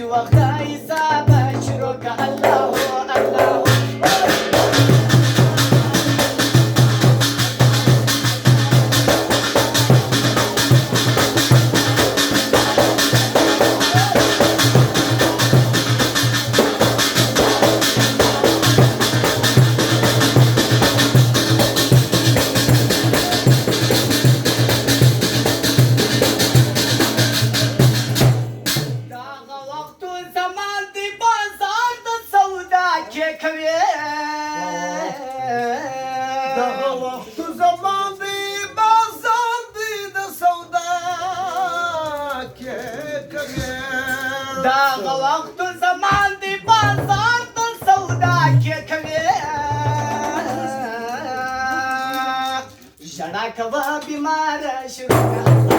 وقت حساب شروع که الله الله داغ وقت زمان دی بازار د سودا کې کوي ژړا کوه بیمار شروع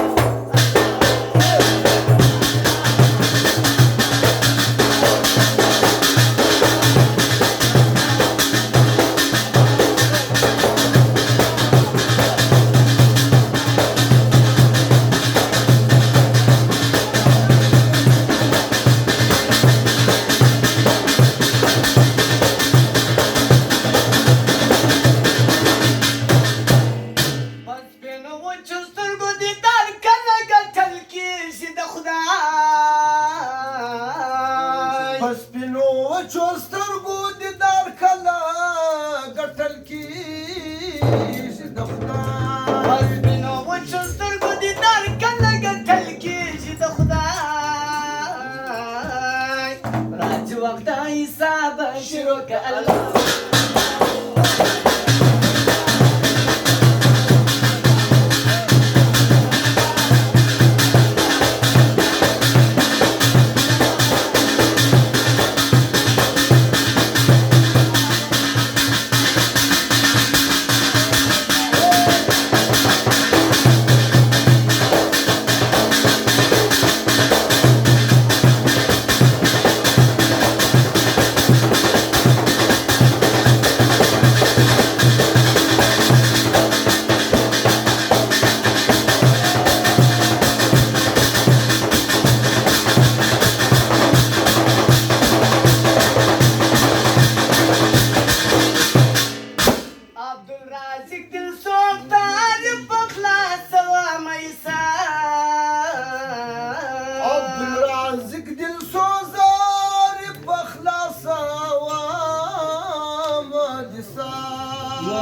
وقت حساب شروع که الله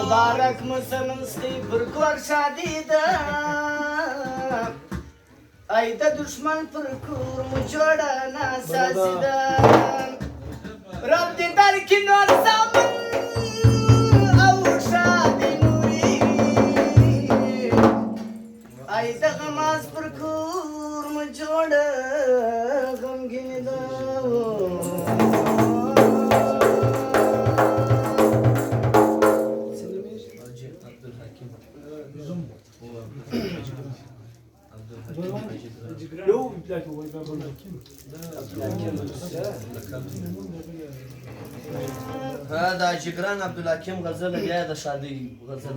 مبارک مسلمستی پر کور شادی ده ای د دشمن پر کور مو جوړه ناساسی ده رب دې درکړي نور سامن او شادی نوري ای د غماز پر کور مو جوړه غمګین ده دا جګران عبدالحکیم غزل بیا د شادۍ غزل